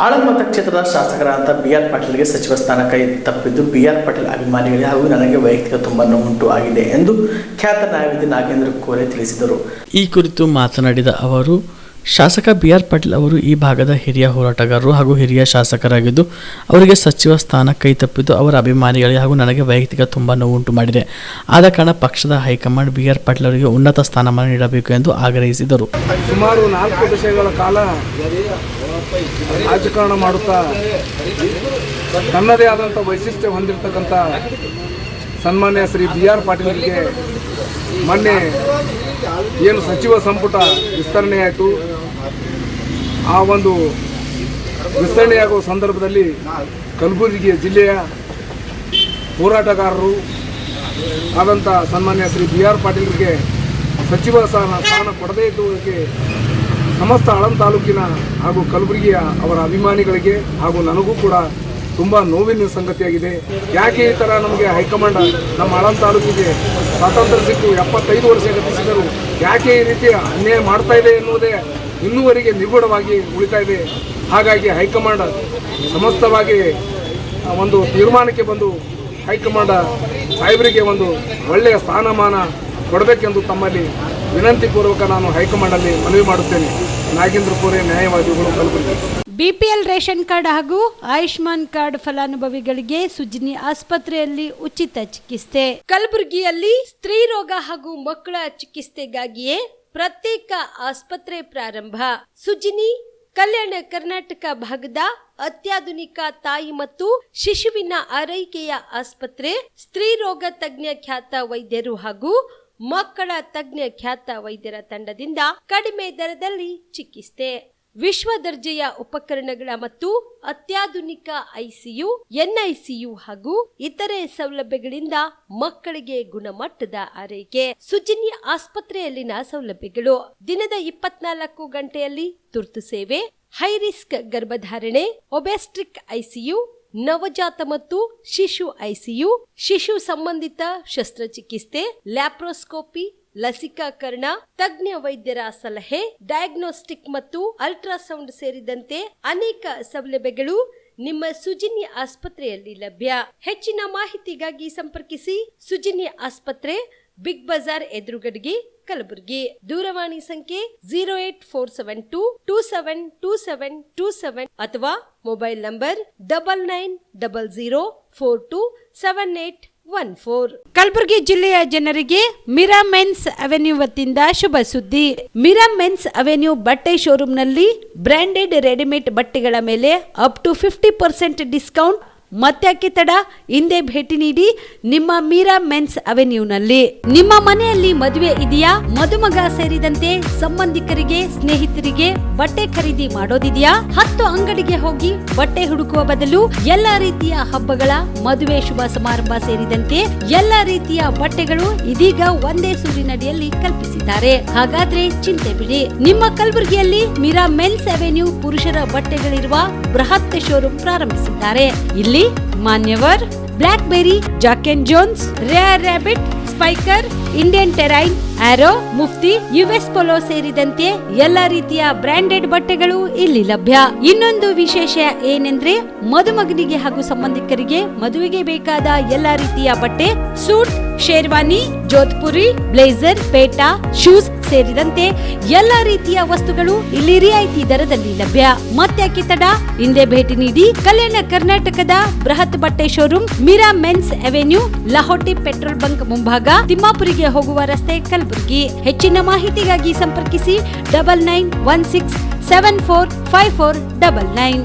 ಆಳಂದ ಕ್ಷೇತ್ರದ ಶಾಸಕರಾದ ಬಿ.ಆರ್. ಪಾಟೀಲ್ಗೆ ಸಚಿವ ಸ್ಥಾನ ಕೈ ತಪ್ಪಿದ್ದು ಬಿ.ಆರ್. ಪಾಟೀಲ್ ಅಭಿಮಾನಿಗಳಿಗೆ ಹಾಗೂ ನನಗೆ ವೈಯಕ್ತಿಕ ತುಂಬ ನೋವುಂಟು ಆಗಿದೆ ಎಂದು ಖ್ಯಾತ ನ್ಯಾಯವಾದಿ ನಾಗೇಂದ್ರ ಕೋರೆ ತಿಳಿಸಿದರು. ಈ ಕುರಿತು ಮಾತನಾಡಿದ ಅವರು, ಶಾಸಕ ಬಿ.ಆರ್. ಪಾಟೀಲ್ ಅವರು ಈ ಭಾಗದ ಹಿರಿಯ ಹೋರಾಟಗಾರರು ಹಾಗೂ ಹಿರಿಯ ಶಾಸಕರಾಗಿದ್ದು ಅವರಿಗೆ ಸಚಿವ ಸ್ಥಾನ ಕೈ ತಪ್ಪಿದ್ದು ಅವರ ಅಭಿಮಾನಿಗಳಿಗೆ ಹಾಗೂ ನನಗೆ ವೈಯಕ್ತಿಕ ತುಂಬ ನೋವುಂಟು ಮಾಡಿದೆ. ಆದ ಕಾರಣ ಪಕ್ಷದ ಹೈಕಮಾಂಡ್ ಬಿ.ಆರ್. ಪಾಟೀಲ್ ಅವರಿಗೆ ಉನ್ನತ ಸ್ಥಾನಮಾನ ನೀಡಬೇಕು ಎಂದು ಆಗ್ರಹಿಸಿದರು. ಸುಮಾರು 4 ದಶಕಗಳ ಕಾಲ ರಾಜಕಾರಣ ಮಾಡುತ್ತಾ ತನ್ನದೇ ಆದಂಥ ವೈಶಿಷ್ಟ್ಯ ಹೊಂದಿರತಕ್ಕಂಥ ಸನ್ಮಾನ್ಯ ಶ್ರೀ ಬಿ.ಆರ್. ಪಾಟೀಲ್ಗೆ ಮೊನ್ನೆ ಏನು ಸಚಿವ ಸಂಪುಟ ವಿಸ್ತರಣೆಯಾಯಿತು, ಆ ಒಂದು ವಿಸ್ತರಣೆಯಾಗುವ ಸಂದರ್ಭದಲ್ಲಿ ಕಲಬುರಗಿ ಜಿಲ್ಲೆಯ ಹೋರಾಟಗಾರರು ಆದಂಥ ಸನ್ಮಾನ್ಯ ಶ್ರೀ ಬಿ.ಆರ್. ಪಾಟೀಲ್ರಿಗೆ ಸಚಿವ ಸ್ಥಾನ ಕೊಡದೇ ಇದ್ದುದಕ್ಕೆ ಸಮಸ್ತ ಆಳಂದ ತಾಲೂಕಿನ ಹಾಗೂ ಕಲಬುರಗಿಯ ಅವರ ಅಭಿಮಾನಿಗಳಿಗೆ ಹಾಗೂ ನನಗೂ ಕೂಡ ತುಂಬ ನೋವಿನ ಸಂಗತಿಯಾಗಿದೆ. ಯಾಕೆ ಈ ಥರ ನಮಗೆ ಹೈಕಮಾಂಡ್ ನಮ್ಮ ಆಳಂದ ತಾಲೂಕಿಗೆ ಸ್ವಾತಂತ್ರ್ಯ ಸಿಕ್ಕು 75 ವರ್ಷ ಗತಿಸಿದರು, ಯಾಕೆ ಈ ರೀತಿ ಅನ್ಯಾಯ ಮಾಡ್ತಾ ಇದೆ ಎನ್ನುವುದೇ ಇನ್ನೂವರೆಗೆ ನಿಗೂಢವಾಗಿ ಉಳಿತಾ ಇದೆ. ಹಾಗಾಗಿ ಹೈಕಮಾಂಡ್ ಸಮಸ್ತವಾಗಿ ಒಂದು ತೀರ್ಮಾನಕ್ಕೆ ಬಂದು ಹೈಕಮಾಂಡ್ ಸಾಹೇಬರಿಗೆ ಒಂದು ಒಳ್ಳೆಯ ಸ್ಥಾನಮಾನ ಕೊಡಬೇಕೆಂದು ತಮ್ಮಲ್ಲಿ ವಿನಂತಿ ಪೂರ್ವಕ ನಾನು ಹೈಕಮಾಂಡಲ್ಲಿ ಮನವಿ ಮಾಡುತ್ತೇನೆ. ನಾಗೇಂದ್ರ ಕೋರೆ, ನ್ಯಾಯವಾದಿಗಳು, ಕಲಬುರಗಿ. ಬಿಪಿಎಲ್ ರೇಷನ್ ಕಾರ್ಡ್ ಹಾಗೂ ಆಯುಷ್ಮಾನ್ ಕಾರ್ಡ್ ಫಲಾನುಭವಿಗಳಿಗೆ ಸುಜ್ನಿ ಆಸ್ಪತ್ರೆಯಲ್ಲಿ ಉಚಿತ ಚಿಕಿತ್ಸೆ. ಕಲಬುರಗಿಯಲ್ಲಿ ಸ್ತ್ರೀ ರೋಗ ಹಾಗೂ ಮಕ್ಕಳ ಚಿಕಿತ್ಸೆಗಾಗಿಯೇ ಪ್ರತ್ಯೇಕ ಆಸ್ಪತ್ರೆ ಪ್ರಾರಂಭ. ಸುಜ್ನಿ ಕಲ್ಯಾಣ ಕರ್ನಾಟಕ ಭಾಗದ ಅತ್ಯಾಧುನಿಕ ತಾಯಿ ಮತ್ತು ಶಿಶುವಿನ ಆರೈಕೆಯ ಆಸ್ಪತ್ರೆ. ಸ್ತ್ರೀ ರೋಗ ತಜ್ಞ ಖ್ಯಾತ ವೈದ್ಯರು ಹಾಗೂ ಮಕ್ಕಳ ತಜ್ಞ ಖ್ಯಾತ ವೈದ್ಯರ ತಂಡದಿಂದ ಕಡಿಮೆ ದರದಲ್ಲಿ ಚಿಕಿತ್ಸೆ, ವಿಶ್ವ ದರ್ಜೆಯ ಉಪಕರಣಗಳ ಮತ್ತು ಅತ್ಯಾಧುನಿಕ ಐಸಿಯು, ಎನ್ಐಸಿಯು ಹಾಗೂ ಇತರೆ ಸೌಲಭ್ಯಗಳಿಂದ ಮಕ್ಕಳಿಗೆ ಗುಣಮಟ್ಟದ ಆರೈಕೆ. ಸುಜ್ನಿ ಆಸ್ಪತ್ರೆಯಲ್ಲಿನ ಸೌಲಭ್ಯಗಳು: ದಿನದ 24 ಗಂಟೆಯಲ್ಲಿ ತುರ್ತು ಸೇವೆ, ಹೈ ರಿಸ್ಕ್ ಗರ್ಭಧಾರಣೆ, ಒಬೆಸ್ಟ್ರಿಕ್ ಐಸಿಯು, ನವಜಾತ ಮತ್ತು ಶಿಶು ಐಸಿಯು, ಶಿಶು ಸಂಬಂಧಿತ ಶಸ್ತ್ರಚಿಕಿತ್ಸೆ, ಲ್ಯಾಪ್ರೋಸ್ಕೋಪಿ, ಲಸಿಕಾಕರಣ, ತಜ್ಞ ವೈದ್ಯರ ಸಲಹೆ, ಡಯಾಗ್ನೋಸ್ಟಿಕ್ ಮತ್ತು ಅಲ್ಟ್ರಾಸೌಂಡ್ ಸೇರಿದಂತೆ ಅನೇಕ ಸೌಲಭ್ಯಗಳು ನಿಮ್ಮ ಸುಜ್ನಿ ಆಸ್ಪತ್ರೆಯಲ್ಲಿ ಲಭ್ಯ. ಹೆಚ್ಚಿನ ಮಾಹಿತಿಗಾಗಿ ಸಂಪರ್ಕಿಸಿ ಸುಜ್ನಿ ಆಸ್ಪತ್ರೆ, ಬಿಗ್ ಬಜಾರ್ ಎದುರುಗಡೆಗೆ, ಕಲಬುರಗಿ. ದೂರವಾಣಿ ಸಂಖ್ಯೆ 08472272727 ಅಥವಾ ಮೊಬೈಲ್ ನಂಬರ್ 9900427814. ಕಲಬುರಗಿ ಜಿಲ್ಲೆಯ ಜನರಿಗೆ ಮಿರಾ ಮೆನ್ಸ್ ಅವೆನ್ಯೂ ವತಿಯಿಂದ ಶುಭ ಸುದ್ದಿ. ಮಿರಾ ಮೆನ್ಸ್ ಅವೆನ್ಯೂ ಬಟ್ಟೆ ಶೋರೂಮ್ನಲ್ಲಿ ಬ್ರಾಂಡೆಡ್ ರೆಡಿಮೇಡ್ ಬಟ್ಟೆಗಳ ಮೇಲೆ ಅಪ್ ಟು 50% ಡಿಸ್ಕೌಂಟ್. ಮತ್ತ್ಯಾಕೆ ತಡ, ಹಿಂದೆ ಭೇಟಿ ನೀಡಿ ನಿಮ್ಮ ಮೀರಾ ಮೆನ್ಸ್ ಅವೆನ್ಯೂನಲ್ಲಿ. ನಿಮ್ಮ ಮನೆಯಲ್ಲಿ ಮದುವೆ ಇದೆಯಾ, ಮದುಮಗ ಸೇರಿದಂತೆ ಸಂಬಂಧಿಕರಿಗೆ ಸ್ನೇಹಿತರಿಗೆ ಬಟ್ಟೆ ಖರೀದಿ ಮಾಡೋದಿದೆಯಾ? 10 ಅಂಗಡಿಗೆ ಹೋಗಿ ಬಟ್ಟೆ ಹುಡುಕುವ ಬದಲು ಎಲ್ಲಾ ರೀತಿಯ ಹಬ್ಬಗಳ, ಮದುವೆ, ಶುಭ ಸಮಾರಂಭ ಸೇರಿದಂತೆ ಎಲ್ಲಾ ರೀತಿಯ ಬಟ್ಟೆಗಳು ಇದೀಗ ಒಂದೇ ಸೂರಿನಡಿಯಲ್ಲಿ ಕಲ್ಪಿಸಿದ್ದಾರೆ. ಹಾಗಾದ್ರೆ ಚಿಂತೆ ಬಿಡಿ, ನಿಮ್ಮ ಕಲಬುರಗಿಯಲ್ಲಿ ಮೀರಾ ಮೆನ್ಸ್ ಅವೆನ್ಯೂ ಪುರುಷರ ಬಟ್ಟೆಗಳಿರುವ ಬೃಹತ್ ಶೋರೂಮ್ ಪ್ರಾರಂಭಿಸಿದ್ದಾರೆ. ಇಲ್ಲಿ Manyavar, Black Berry, Jack and Jones, Rare Rabbit, Spykar, Indian Terrain, Arrow, Mufti, US Polo ಸೇರಿದಂತೆ ಎಲ್ಲಾ ರೀತಿಯ ಬ್ರಾಂಡೆಡ್ ಬಟ್ಟೆಗಳು ಇಲ್ಲಿ ಲಭ್ಯ. ಇನ್ನೊಂದು ವಿಶೇಷ ಏನೆಂದ್ರೆ, ಮದುಮಗನಿಗೆ ಹಾಗೂ ಸಂಬಂಧಿಕರಿಗೆ ಮದುವೆಗೆ ಬೇಕಾದ ಎಲ್ಲಾ ರೀತಿಯ ಬಟ್ಟೆ, ಸೂಟ್, ಶೇರ್ವಾನಿ, ಜೋಧ್ಪುರಿ, ಬ್ಲೇಸರ್, ಪೇಟಾ, ಶೂಸ್ ಸೇರಿದಂತೆ ಎಲ್ಲಾ ರೀತಿಯ ವಸ್ತುಗಳು ಇಲ್ಲಿ ರಿಯಾಯಿತಿ ದರದಲ್ಲಿ ಲಭ್ಯ. ಮತ್ತ್ಯಾಕೆ ತಡ, ಹಿಂದೆ ಭೇಟಿ ನೀಡಿ. ಕಲ್ಯಾಣ ಕರ್ನಾಟಕದ ಬೃಹತ್ ಬಟ್ಟೆ showroom Meera Men's Avenue, Lahoti petrol bunk ಮುಂಭಾಗ, ತಿಮ್ಮಾಪುರಿಗೆ ಹೋಗುವ ರಸ್ತೆ, ಕಲಬುರಗಿ. ಹೆಚ್ಚಿನ ಮಾಹಿತಿಗಾಗಿ ಸಂಪರ್ಕಿಸಿ 9916745499.